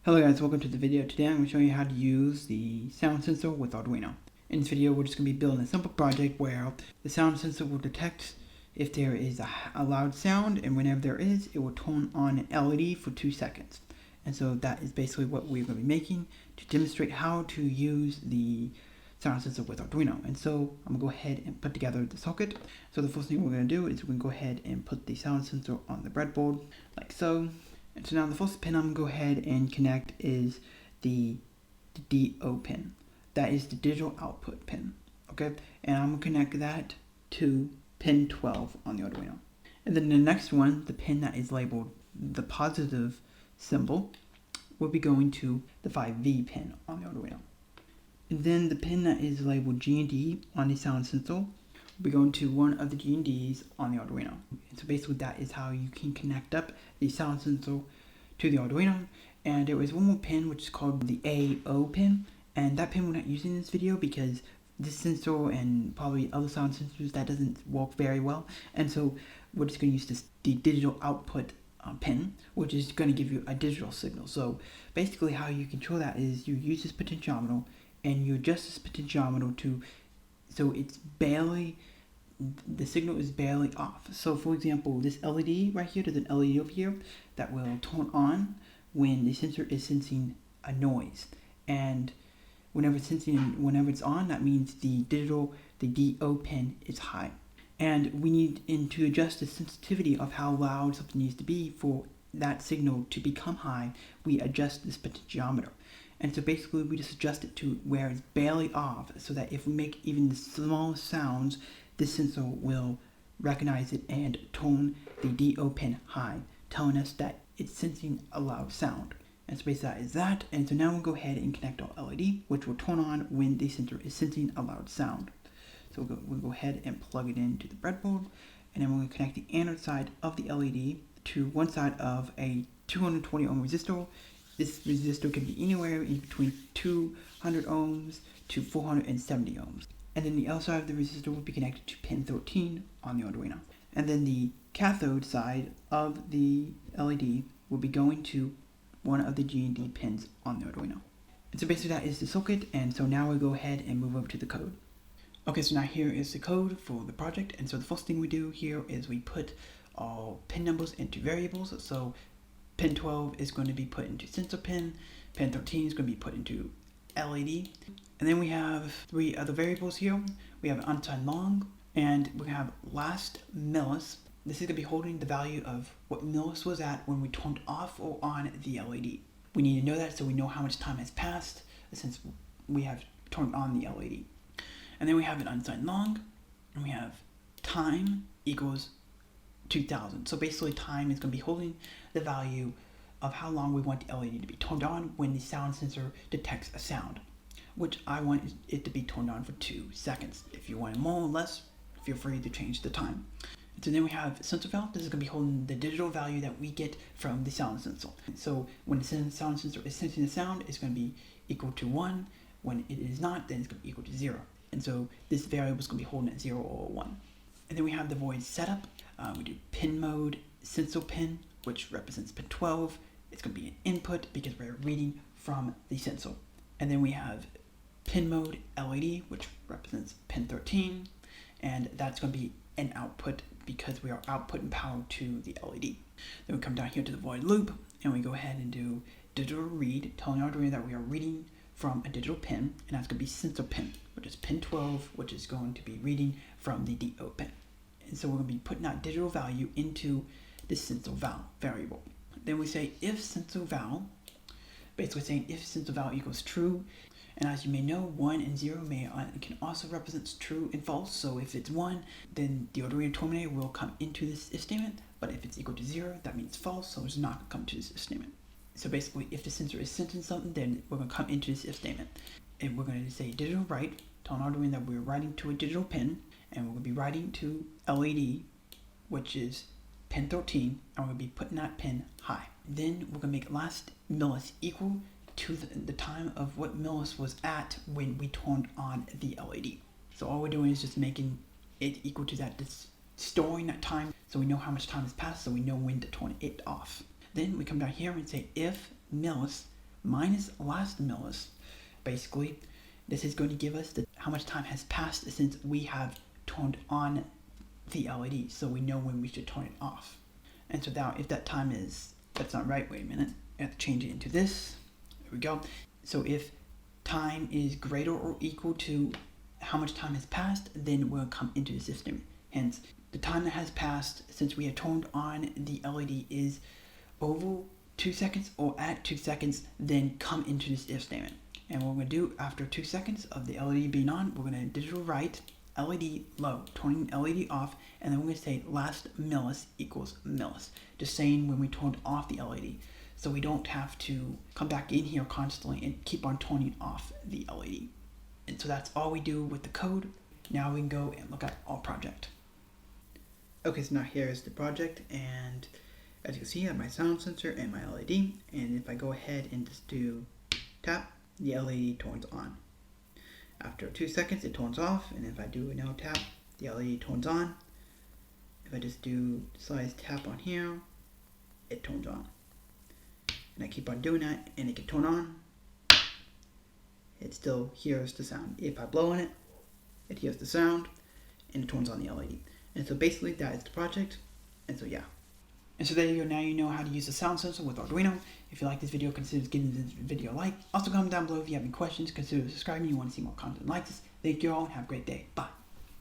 Hello guys, welcome to the video. Today I'm going to show you how to use the sound sensor with Arduino. In this video we're just going to be building a simple project where the sound sensor will detect if there is a loud sound, and whenever there is, it will turn on an LED for 2 seconds. And so that is basically what we're going to be making to demonstrate how to use the sound sensor with Arduino. And so I'm going to go ahead and put together the circuit. So the first thing we're going to do is we're going to go ahead and put the sound sensor on the breadboard like so. And so now the first pin I'm going to go ahead and connect is the DO pin. That is the digital output pin. Okay, and I'm going to connect that to pin 12 on the Arduino. And then the next one, the pin that is labeled the positive symbol, will be going to the 5V pin on the Arduino. And then the pin that is labeled G and D on the sound sensor will be going to one of the G and Ds on the Arduino. And so basically that is how you can connect up the sound sensor to the Arduino. And there is one more pin which is called the AO pin, and that pin we're not using in this video because this sensor and probably other sound sensors, that doesn't work very well. And so we're just going to use the digital output pin, which is going to give you a digital signal. So basically how you control that is you use this potentiometer and you adjust this potentiometer to, so it's barely, the signal is barely off. So for example, this LED right here, there's an LED over here that will turn on when the sensor is sensing a noise. And whenever it's on, that means the DO pin is high. And we need to adjust the sensitivity of how loud something needs to be for that signal to become high. We adjust this potentiometer. And so basically we just adjust it to where it's barely off, so that if we make even the smallest sounds, this sensor will recognize it and turn the DO pin high, telling us that it's sensing a loud sound. And so basically that is that. And so now we'll go ahead and connect our LED, which will turn on when the sensor is sensing a loud sound. So we'll go ahead and plug it into the breadboard, and then we're going to connect the anode side of the LED to one side of a 220 ohm resistor. This resistor can be anywhere in between 200 ohms to 470 ohms. And then the other side of the resistor will be connected to pin 13 on the Arduino. And then the cathode side of the LED will be going to one of the G and D pins on the Arduino. And so basically that is the circuit, and so now we'll go ahead and move over to the code. Okay, so now here is the code for the project. And so the first thing we do here is we put our pin numbers into variables. So pin 12 is going to be put into sensor pin 13 is going to be put into LED. And then we have 3 other variables here. We have unsigned long, and we have last millis. This is going to be holding the value of what millis was at when we turned off or on the LED. We need to know that so we know how much time has passed since we have turned on the LED. And then we have an unsigned long, and we have time equals 2000. So basically time is going to be holding the value of how long we want the LED to be turned on when the sound sensor detects a sound, which I want it to be turned on for 2 seconds. If you want it more or less, feel free to change the time. And so then we have sensor value. This is going to be holding the digital value that we get from the sound sensor. So when the sound sensor is sensing the sound, it's going to be equal to 1. When it is not, then it's going to be equal to 0. And so this variable is going to be holding at 0 or 1. And then we have the void setup. We do pin mode sensor pin, which represents pin 12. It's going to be an input because we're reading from the sensor. And then we have pin mode LED, which represents pin 13, and that's going to be an output because we are outputting power to the LED. Then we come down here to the void loop, and we go ahead and do digital read, telling Arduino that we are reading from a digital pin, and that's going to be sensor pin, which is pin 12, which is going to be reading from the DO pin. And so we're going to be putting that digital value into this sensor val variable. Then we say if sensor val, basically saying if sensor val equals true. And as you may know, 1 and 0 can also represent true and false. So if it's 1, then the Arduino terminator will come into this if statement. But if it's equal to 0, that means false, so it's not going to come to this if statement. So basically, if the sensor is sensing something, then we're going to come into this if statement. And we're going to say digital write, telling Arduino that we're writing to a digital pin, and we're going to be writing to LED, which is pin 13, and we're going to be putting that pin high. Then we're going to make last millis equal to the time of what millis was at when we turned on the LED. So all we're doing is just making it equal to that, just storing that time so we know how much time has passed, so we know when to turn it off. Then we come down here and say if millis minus last millis. Basically, this is going to give us how much time has passed since we have turned on the LED, so we know when we should turn it off. And so now if that time is, that's not right, wait a minute, I have to change it into this. There we go. So if time is greater or equal to how much time has passed, then we'll come into the system. Hence, the time that has passed since we have turned on the LED is over 2 seconds or at 2 seconds, then come into this if statement. And what we're going to do after 2 seconds of the LED being on, we're going to digital write LED low, turning LED off, and then we're going to say last millis equals millis, just saying when we turned off the LED. So we don't have to come back in here constantly and keep on turning off the LED. And so that's all we do with the code. Now we can go and look at our project. Okay, so now here is the project, and as you can see, I have my sound sensor and my LED. And if I go ahead and just do tap, the LED turns on. After 2 seconds, it turns off, and if I do no tap, the LED turns on. If I just do size tap on here, it turns on. And I keep on doing that, and it can turn on. It still hears the sound. If I blow on it, it hears the sound, and it turns on the LED. And so basically, that is the project. And so yeah. And so there you go, now you know how to use the sound sensor with Arduino. If you like this video, consider giving this video a like. Also comment down below if you have any questions, consider subscribing, you want to see more content like this. Thank you all, and have a great day. Bye.